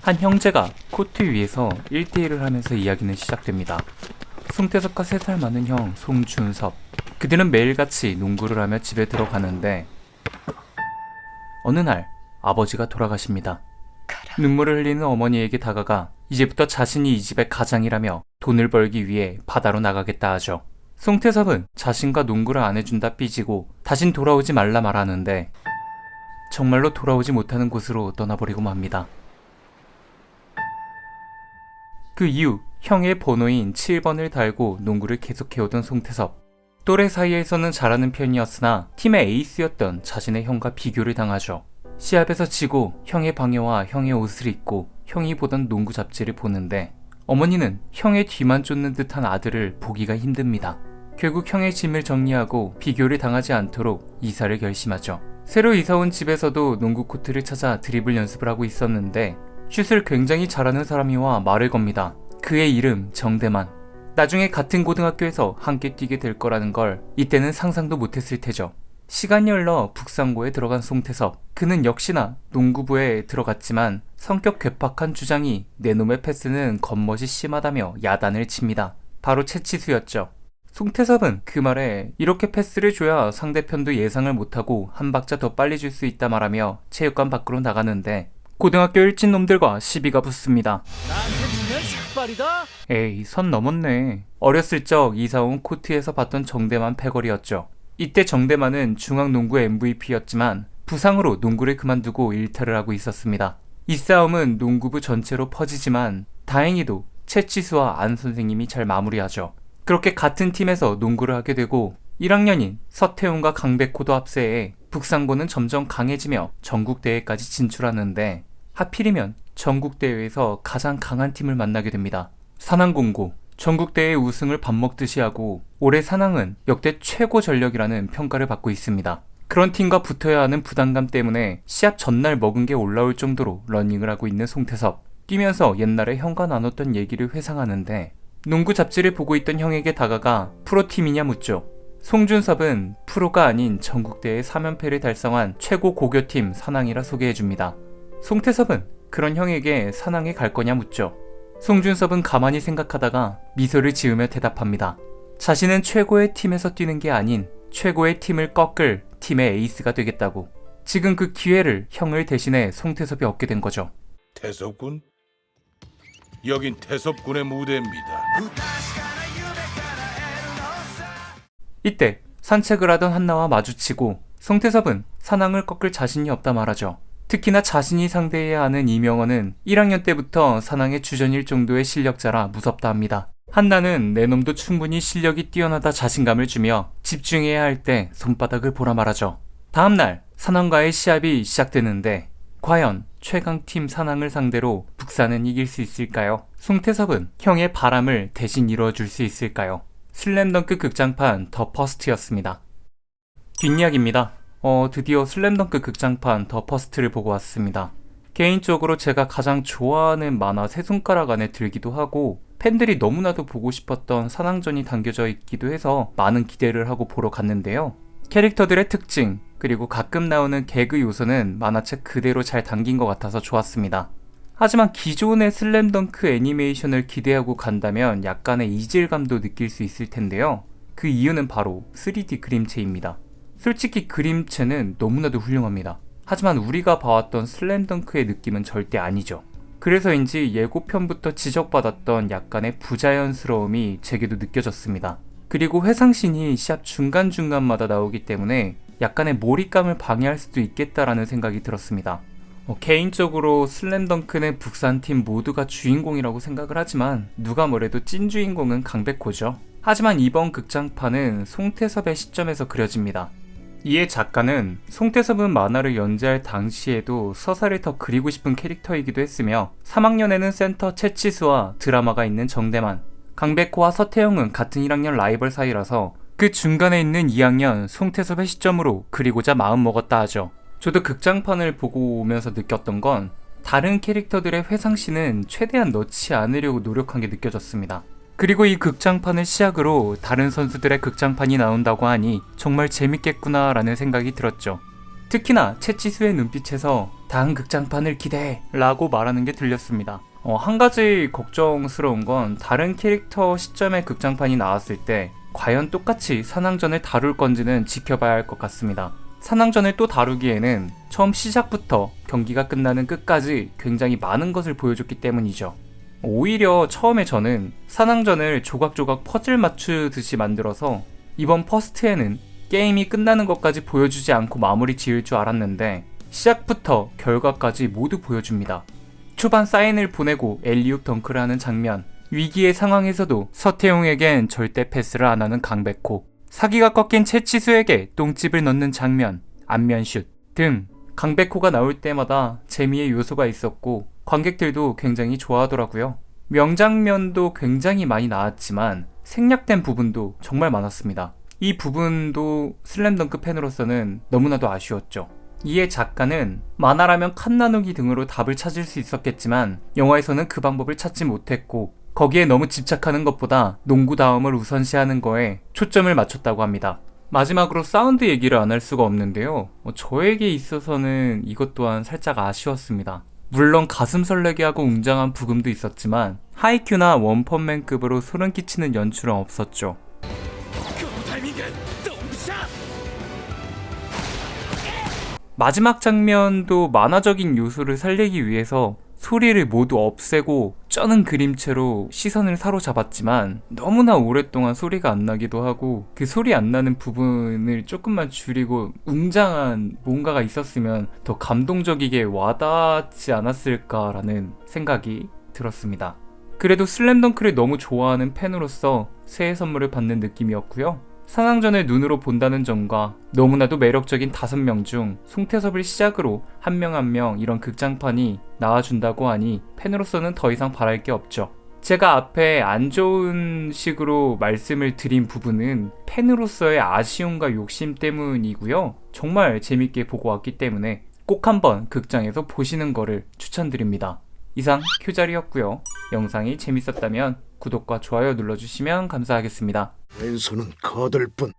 한 형제가 코트 위에서 1대1을 하면서 이야기는 시작됩니다. 송태섭과 3살 많은 형 송준섭. 그들은 매일같이 농구를 하며 집에 들어가는데 어느 날 아버지가 돌아가십니다. 눈물을 흘리는 어머니에게 다가가 이제부터 자신이 이 집의 가장이라며 돈을 벌기 위해 바다로 나가겠다 하죠. 송태섭은 자신과 농구를 안 해준다 삐지고 다신 돌아오지 말라 말하는데 정말로 돌아오지 못하는 곳으로 떠나버리고 맙니다. 그 이후 형의 번호인 7번을 달고 농구를 계속해오던 송태섭. 또래 사이에서는 잘하는 편이었으나 팀의 에이스였던 자신의 형과 비교를 당하죠. 시합에서 지고 형의 방해와 형의 옷을 입고 형이 보던 농구 잡지를 보는데 어머니는 형의 뒤만 쫓는 듯한 아들을 보기가 힘듭니다. 결국 형의 짐을 정리하고 비교를 당하지 않도록 이사를 결심하죠. 새로 이사온 집에서도 농구 코트를 찾아 드리블 연습을 하고 있었는데 슛을 굉장히 잘하는 사람이 와 말을 겁니다. 그의 이름 정대만. 나중에 같은 고등학교에서 함께 뛰게 될 거라는 걸 이때는 상상도 못했을 테죠. 시간이 흘러 북상고에 들어간 송태섭. 그는 역시나 농구부에 들어갔지만 성격 괴팍한 주장이 내놈의 패스는 겉멋이 심하다며 야단을 칩니다. 바로 채치수였죠. 송태섭은 그 말에 이렇게 패스를 줘야 상대편도 예상을 못하고 한 박자 더 빨리 줄 수 있다 말하며 체육관 밖으로 나가는데 고등학교 일진 놈들과 시비가 붙습니다. 나한테 주면 삭발이다? 에이, 선 넘었네. 어렸을 적 이사온 코트에서 봤던 정대만 패거리였죠. 이때 정대만은 중앙농구 MVP였지만 부상으로 농구를 그만두고 일탈을 하고 있었습니다. 이 싸움은 농구부 전체로 퍼지지만 다행히도 채치수와 안 선생님이 잘 마무리하죠. 그렇게 같은 팀에서 농구를 하게 되고 1학년인 서태웅과 강백호도 합세해 북상고는 점점 강해지며 전국대회까지 진출하는데 하필이면 전국대회에서 가장 강한 팀을 만나게 됩니다. 산항공고. 전국대회 우승을 밥 먹듯이 하고 올해 산항은 역대 최고 전력이라는 평가를 받고 있습니다. 그런 팀과 붙어야 하는 부담감 때문에 시합 전날 먹은 게 올라올 정도로 러닝을 하고 있는 송태섭. 뛰면서 옛날에 형과 나눴던 얘기를 회상하는데 농구 잡지를 보고 있던 형에게 다가가 프로팀이냐 묻죠. 송준섭은 프로가 아닌 전국대회 3연패를 달성한 최고 고교팀 산항이라 소개해줍니다. 송태섭은 그런 형에게 산항에 갈 거냐 묻죠. 송준섭은 가만히 생각하다가 미소를 지으며 대답합니다. 자신은 최고의 팀에서 뛰는 게 아닌 최고의 팀을 꺾을 팀의 에이스가 되겠다고. 지금 그 기회를 형을 대신해 송태섭이 얻게 된 거죠. 태섭군? 여긴 태섭군의 무대입니다. 이때 산책을 하던 한나와 마주치고 송태섭은 산항을 꺾을 자신이 없다 말하죠. 특히나 자신이 상대해야 하는 이명헌은 1학년 때부터 산항의 주전일 정도의 실력자라 무섭다 합니다. 한나는 내 놈도 충분히 실력이 뛰어나다 자신감을 주며 집중해야 할 때 손바닥을 보라 말하죠. 다음날 산항과의 시합이 시작되는데 과연 최강팀 산항을 상대로 북산은 이길 수 있을까요? 송태섭은 형의 바람을 대신 이루어줄 수 있을까요? 슬램덩크 극장판 더 퍼스트였습니다. 뒷이야기입니다. 드디어 슬램덩크 극장판 더 퍼스트를 보고 왔습니다. 개인적으로 제가 가장 좋아하는 만화 세 손가락 안에 들기도 하고 팬들이 너무나도 보고 싶었던 산항전이 담겨져 있기도 해서 많은 기대를 하고 보러 갔는데요. 캐릭터들의 특징 그리고 가끔 나오는 개그 요소는 만화책 그대로 잘 담긴 것 같아서 좋았습니다. 하지만 기존의 슬램덩크 애니메이션을 기대하고 간다면 약간의 이질감도 느낄 수 있을 텐데요. 그 이유는 바로 3D 그림체입니다. 솔직히 그림체는 너무나도 훌륭합니다. 하지만 우리가 봐왔던 슬램덩크의 느낌은 절대 아니죠. 그래서인지 예고편부터 지적받았던 약간의 부자연스러움이 제게도 느껴졌습니다. 그리고 회상신이 시합 중간중간마다 나오기 때문에 약간의 몰입감을 방해할 수도 있겠다라는 생각이 들었습니다. 개인적으로 슬램덩크는 북산팀 모두가 주인공이라고 생각을 하지만 누가 뭐래도 찐 주인공은 강백호죠. 하지만 이번 극장판은 송태섭의 시점에서 그려집니다. 이에 작가는 송태섭은 만화를 연재할 당시에도 서사를 더 그리고 싶은 캐릭터이기도 했으며 3학년에는 센터 채치수와 드라마가 있는 정대만, 강백호와 서태영은 같은 1학년 라이벌 사이라서 그 중간에 있는 2학년 송태섭의 시점으로 그리고자 마음먹었다 하죠. 저도 극장판을 보고 오면서 느꼈던 건 다른 캐릭터들의 회상씬은 최대한 넣지 않으려고 노력한 게 느껴졌습니다. 그리고 이 극장판을 시작으로 다른 선수들의 극장판이 나온다고 하니 정말 재밌겠구나 라는 생각이 들었죠. 특히나 채치수의 눈빛에서 다음 극장판을 기대해 라고 말하는 게 들렸습니다. 한 가지 걱정스러운 건 다른 캐릭터 시점의 극장판이 나왔을 때 과연 똑같이 산왕전을 다룰 건지는 지켜봐야 할 것 같습니다. 산왕전을 또 다루기에는 처음 시작부터 경기가 끝나는 끝까지 굉장히 많은 것을 보여줬기 때문이죠. 오히려 처음에 저는 산왕전을 조각조각 퍼즐 맞추듯이 만들어서 이번 퍼스트에는 게임이 끝나는 것까지 보여주지 않고 마무리 지을 줄 알았는데 시작부터 결과까지 모두 보여줍니다. 초반 사인을 보내고 엘리웁 덩크를 하는 장면, 위기의 상황에서도 서태웅에겐 절대 패스를 안 하는 강백호, 사기가 꺾인 채치수에게 똥집을 넣는 장면, 안면슛 등 강백호가 나올 때마다 재미의 요소가 있었고 관객들도 굉장히 좋아하더라고요. 명장면도 굉장히 많이 나왔지만 생략된 부분도 정말 많았습니다. 이 부분도 슬램덩크 팬으로서는 너무나도 아쉬웠죠. 이에 작가는 만화라면 칸 나누기 등으로 답을 찾을 수 있었겠지만 영화에서는 그 방법을 찾지 못했고 거기에 너무 집착하는 것보다 농구다움을 우선시하는 거에 초점을 맞췄다고 합니다. 마지막으로 사운드 얘기를 안 할 수가 없는데요. 저에게 있어서는 이것 또한 살짝 아쉬웠습니다. 물론 가슴 설레게 하고 웅장한 부금도 있었지만 하이큐나 원펀맨급으로 소름 끼치는 연출은 없었죠. 마지막 장면도 만화적인 요소를 살리기 위해서 소리를 모두 없애고 쩌는 그림체로 시선을 사로잡았지만 너무나 오랫동안 소리가 안 나기도 하고 그 소리 안 나는 부분을 조금만 줄이고 웅장한 뭔가가 있었으면 더 감동적이게 와닿지 않았을까라는 생각이 들었습니다. 그래도 슬램덩크를 너무 좋아하는 팬으로서 새해 선물을 받는 느낌이었고요. 산왕전을 눈으로 본다는 점과 너무나도 매력적인 5명 중 송태섭을 시작으로 한 명 한 명 이런 극장판이 나와준다고 하니 팬으로서는 더 이상 바랄 게 없죠. 제가 앞에 안 좋은 식으로 말씀을 드린 부분은 팬으로서의 아쉬움과 욕심 때문이고요. 정말 재밌게 보고 왔기 때문에 꼭 한번 극장에서 보시는 거를 추천드립니다. 이상 큐자리였고요. 영상이 재밌었다면 구독과 좋아요 눌러주시면 감사하겠습니다. 왼손은 거들 뿐